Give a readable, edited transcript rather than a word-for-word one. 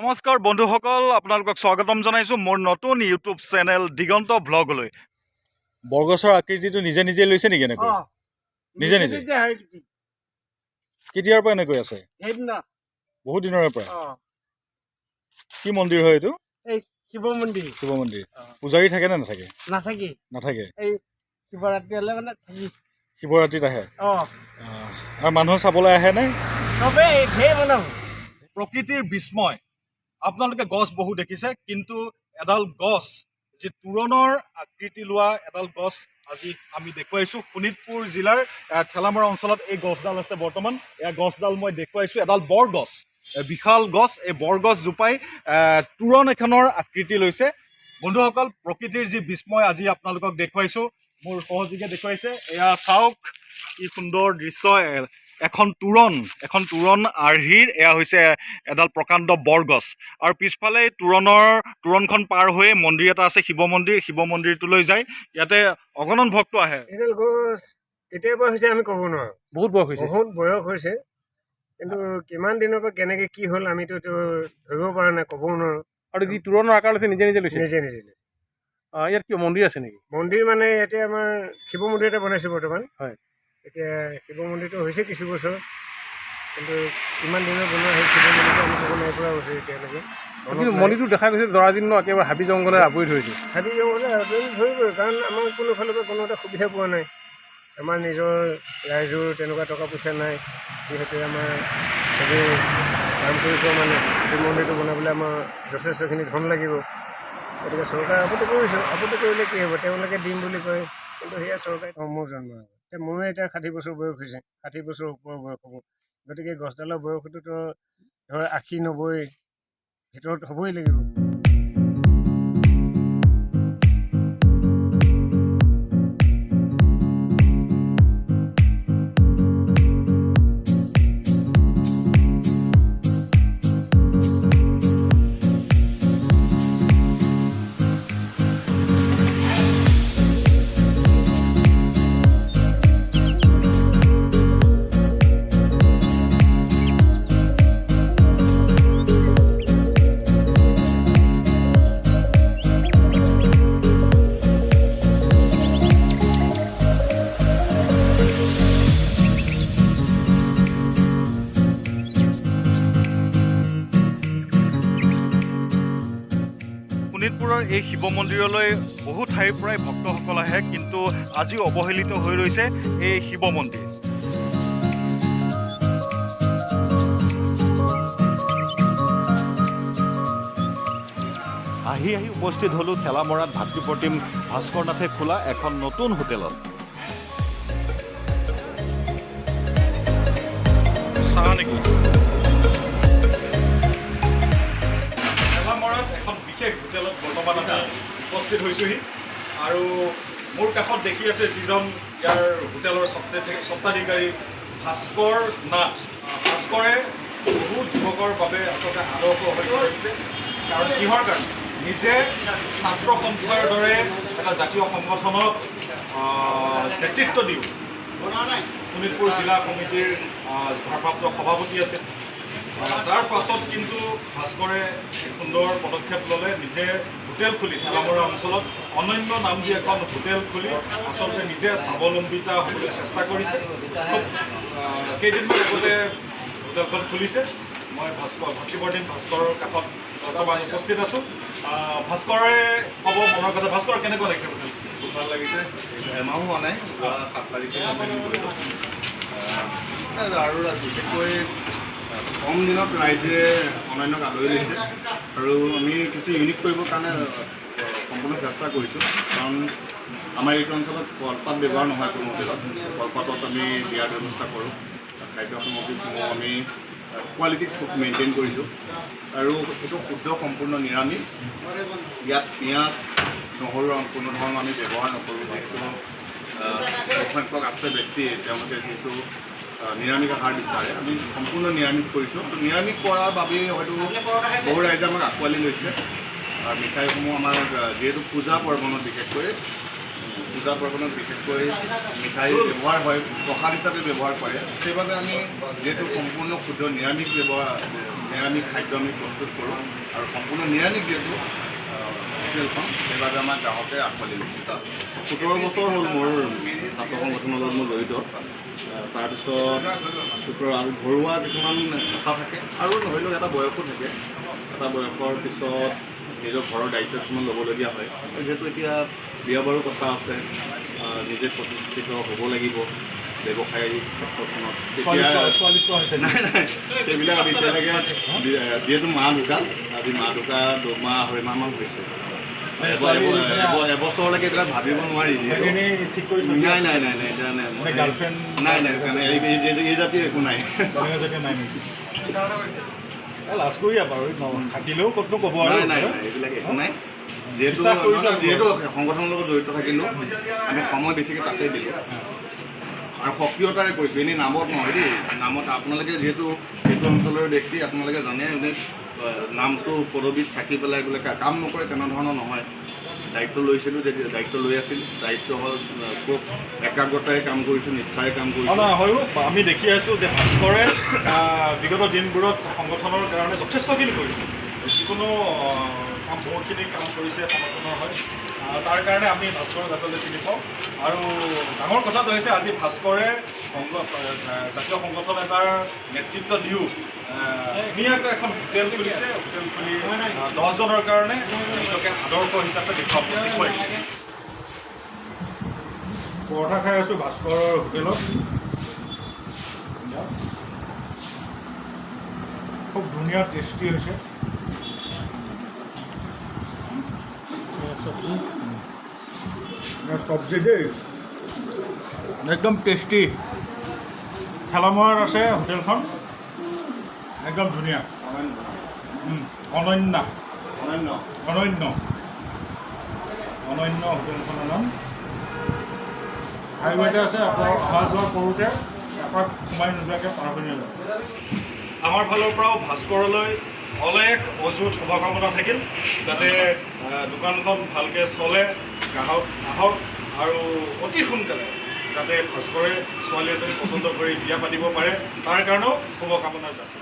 নমস্কাৰ বন্ধুসকল, আপোনালোকক স্বাগতম জনাইছোঁ মোৰ নতুন ইউটিউব চেনেল দিগন্ত ভ্লগলৈ। বৰগছৰ আকৃতিটো নিজে নিজে লৈছে নেকি এনেকৈ? নিজে নিজে কেতিয়াৰ পৰা এনেকৈ আছে? বহুত দিনৰে পৰা। কি মন্দিৰ হয় এইটো? শিৱ মন্দিৰ। শিৱ মন্দিৰ। পূজাৰী থাকে নে নাথাকে? নাথাকে। শিৱৰাত্ৰি হ'লে মানে থাকি শিৱৰাত্ৰিত আহে। আৰু মানুহ চাবলৈ আহে নে? প্ৰকৃতিৰ বিস্ময়। আপোনালোকে গছ বহু দেখিছে, কিন্তু এডাল গছ যি তোৰণৰ আকৃতি লোৱা এডাল গছ আজি আমি দেখুৱাইছোঁ। শোণিতপুৰ জিলাৰ ঠেলামৰা অঞ্চলত এই গছডাল আছে। বৰ্তমান এয়া গছডাল মই দেখুৱাইছোঁ, এডাল বৰগছ, বিশাল গছ। এই বৰগছজোপাই তোৰণ এখনৰ আকৃতি লৈছে। বন্ধুসকল, প্ৰকৃতিৰ যি বিস্ময় আজি আপোনালোকক দেখুৱাইছোঁ, মোৰ সহযোগীয়ে দেখুৱাইছে। এয়া চাওক কি সুন্দৰ দৃশ্য। এখন তোৰণ আৰ্হিৰ এয়া হৈছে এডাল প্ৰকাণ্ড বৰগছ। আৰু পিছফালে তোৰণখন পাৰ হৈ মন্দিৰ এটা আছে, শিৱ মন্দিৰ। শিৱ মন্দিৰটোলৈ যায়। ইয়াতে অগণন ভক্ত আহে। এইডাল গছ কেতিয়াৰ পৰা হৈছে আমি ক'ব নোৱাৰোঁ। বহুত বয়স হৈছে, কিন্তু কিমান দিনৰ পৰা কেনেকে কি হ'ল আমিতো ধৰিব পৰা নাই, ক'বও নোৱাৰোঁ। আৰু যি তোৰণৰ আকাৰ লৈছে নিজে নিজে লৈছে? নিজে নিজে। ইয়াত কিয় মন্দিৰ আছে নেকি? মন্দিৰ মানে ইয়াতে আমাৰ শিৱ মন্দিৰ এটা বনাইছে বৰ্তমান। হয়। এতিয়া শিৱ মন্দিৰটো হৈছে কিছু বছৰ, কিন্তু ইমান দিনৰ বনোৱা সেই শিৱ মন্দিৰটো আমি ক'ব নাই পৰা হৈছে এতিয়ালৈকে। কিন্তু মন্দিৰটো দেখা গৈছে জৰাজীৰ্ণ, একেবাৰে হাবি জংঘলে আৱৰি ধৰিছে। হাবি জংঘলে আৱৰি ধৰিবই, কাৰণ আমাৰ কোনো ফালৰ পৰা কোনো এটা সুবিধা পোৱা নাই। আমাৰ নিজৰ ৰাইজৰ তেনেকুৱা টকা পইচা নাই, যিহেতু আমাৰ চবেই কাম কৰি পোৱা মানে এই মন্দিৰটো বনাবলৈ আমাৰ যথেষ্টখিনি ধন লাগিব। গতিকে চৰকাৰে আপত্তি কৰিছোঁ। আপত্তি কৰিলে কি হ'ব, তেওঁলোকে দিম বুলি কয়, কিন্তু সেয়া চৰকাৰে মোৰ জন্ম হ'ব। এতিয়া মোৰে এতিয়া 60 বছৰ বয়স হৈছে, 60 বছৰ ওপৰৰ বয়স হ'ব। গতিকে গছডালৰ বয়সটোতো ধৰ 80-90 ভিতৰত হ'বই লাগিব। শোণিতপুৰৰ এই শিৱ মন্দিৰলৈ বহু ঠাইৰ পৰাই ভক্তসকল আহে, কিন্তু আজিও অৱহেলিত হৈ ৰৈছে এই শিৱ মন্দিৰ। আহি উপস্থিত হ'লোঁ ঠেলামৰাত ভাতৃপ্ৰতিম ভাস্কৰ নাথে খোলা এখন নতুন হোটেলত। চাহ নেকি? এখন বিশেষ হোটেলত বৰ্তমান আমি উপস্থিত হৈছোঁহি, আৰু মোৰ কাষত দেখি আছে যিজন ইয়াৰ হোটেলৰ স্বত্বাধিকাৰী ভাস্কৰ নাথ। ভাস্কৰে বহু যুৱকৰ বাবে আচলতে আদৰ্শ হৈ পৰিছে। কাৰণ কিহৰ কাৰণে? নিজে ছাত্ৰ সন্থাৰ দৰে এটা জাতীয় সংগঠনক নেতৃত্ব দিওঁ শোণিতপুৰ জিলা সমিতিৰ ভাৰপ্ৰাপ্ত সভাপতি আছে। তাৰ পাছত কিন্তু ভাস্কৰে সুন্দৰ পদক্ষেপ ল'লে, নিজে হোটেল খুলি ঠেলামৰা অঞ্চলত অনন্য নাম দি এখন হোটেল খুলি আচলতে নিজে স্বাৱলম্বিতা হ'বলৈ চেষ্টা কৰিছে। খুব কেইদিনমান আগতে হোটেলখন খুলিছে। মই ভাতৃপ্ৰতিম ভাস্কৰৰ কাষত বৰ্তমান উপস্থিত আছোঁ। ভাস্কৰে ক'ব মনৰ কথা। ভাস্কৰ, কেনেকুৱা লাগিছে হোটেল? খুব ভাল লাগিছে। এমাহো হোৱা নাই, 7 তাৰিখে আৰু বিশেষকৈ কম দিনত ৰাইজে অনন্যক আদৰি লৈছে, আৰু আমি কিছু ইউনিক কৰিবৰ কাৰণে সম্পূৰ্ণ চেষ্টা কৰিছোঁ। কাৰণ আমাৰ এইটো অঞ্চলত কলপাত ব্যৱহাৰ নহয় কোনো হোটেলত। কলপাতত আমি দিয়াৰ ব্যৱস্থা কৰোঁ। খাদ্য সামগ্ৰীসমূহ আমি কোৱালিটি খুব মেইনটেইন কৰিছোঁ, আৰু এইটো শুদ্ধ সম্পূৰ্ণ নিৰামিষ। ইয়াত পিঁয়াজ নহৰু কোনো ধৰণৰ আমি ব্যৱহাৰ নকৰোঁ। যিহেতু সংখ্যক আছে ব্যক্তি, তেওঁলোকে যিহেতু নিৰামিষ আহাৰ বিচাৰে, আমি সম্পূৰ্ণ নিৰামিষ কৰিছোঁ। তো নিৰামিষ কৰাৰ বাবেই হয়তো বহু ৰাইজে আমাক আঁকোৱালি লৈছে। আৰু মিঠাইসমূহ আমাৰ যিহেতু পূজা পাৰ্বণত বিশেষকৈ পূজা পাৰ্বণত বিশেষকৈ মিঠাই ব্যৱহাৰ হয়, প্ৰসাদ হিচাপে ব্যৱহাৰ কৰে। সেইবাবে আমি যিহেতু সম্পূৰ্ণ শুদ্ধ নিৰামিষ খাদ্য আমি প্ৰস্তুত কৰোঁ আৰু সম্পূৰ্ণ নিৰামিষ যিহেতু হোটেলখন, সেইবাবে আমাৰ গ্ৰাহকে আঁকোৱালি লৈছে। 17 বছৰ হ'ল মোৰ ছাত্ৰ সংগঠনৰ লগত মই জড়িত। তাৰপিছত আৰু ঘৰুৱা কিছুমান আশা থাকে আৰু ধৰি লওক এটা বয়সো থাকে। এটা বয়সৰ পিছত নিজৰ ঘৰৰ দায়িত্ব কিছুমান ল'বলগীয়া হয়। যিহেতু এতিয়া বিয়া বাৰুৰ কথা আছে, নিজে প্ৰতিষ্ঠিত হ'ব লাগিব ব্যৱসায়িক ক্ষেত্ৰখনত। তেতিয়া নাই সেইবিলাক আমি এতিয়ালৈকে যিহেতু মা ঢুকাল, আজি মা ঢুকা 2 মাহ 2.5 মাহমান হৈছে। এবছৰলৈকে এইবিলাক ভাবিব নোৱাৰি। নাই এই জাতীয় একো নাই। লাজ কৰিয়া বাৰু থাকিলেও ক'তনো ক'ব আৰু নাই এইবিলাক একো নাই। যিহেতু সংগঠনৰ লগত জড়িত থাকিলোঁ, আমি সময় বেছিকৈ তাতে দিলোঁ আৰু সক্ৰিয়তাৰে কৰিছোঁ। এনেই নামত নহয় দেই, নামত আপোনালোকে যিহেতু সেইটো অঞ্চলৰ ব্যক্তি, আপোনালোকে জানে এনে নামটো পদবীত থাকি পেলাই বোলে কাম নকৰে তেনেধৰণৰ নহয়। দায়িত্ব লৈছিলোঁ, যেতিয়া দায়িত্ব লৈ আছিলোঁ, দায়িত্ব হ'ল খুব একাগ্ৰতাৰে কাম কৰিছোঁ, নিষ্ঠাৰে কাম কৰিছোঁ। হয়ো আমি দেখি আছোঁ যে ভাস্কৰে বিগত দিনবোৰত সংগঠনৰ কাৰণে যথেষ্টখিনি কৰিছে। যিকোনো কাম বহুতখিনি কাম কৰিছে সংগঠনৰ হয়। তাৰ কাৰণে আমি ভাস্কৰক আচলতে চিনি পাওঁ। আৰু ডাঙৰ কথাটো হৈছে আজি ভাস্কৰে জাতীয় সংগঠন এটাৰ নেতৃত্ব দিও ধুনীয়াকৈ এখন হোটেল খুলিছে। হোটেল খুলি 10 জনৰ কাৰণে নিজকে আদৰ্শ হিচাপে দেখুৱাইছে। পৰঠা খাই আছোঁ ভাস্কৰৰ হোটেলত। খুব ধুনীয়া টেষ্টি হৈছে। চব্জি দেই একদম টেষ্টি। ঠেলামৰাত আছে হোটেলখন, একদম ধুনীয়া, অনন্য হোটেলখনৰ নাম। হাইৱেতে আছে, অহা যোৱা কৰোঁতে এপাক সোমাই নোযোৱাকৈ পাৰ হৈ নাযায়। আমাৰ ফালৰ পৰাও ভাস্কৰলৈ অলেখ অযুত শুভকামনা থাকিল, যাতে দোকানখন ভালকৈ চলে, গ্ৰাহক আহক আৰু অতি সোনকালে যাতে ভাস্কৰে ছোৱালী এজনী পচন্দ কৰি বিয়া পাতিব পাৰে, তাৰ কাৰণেও শুভকামনা আছে।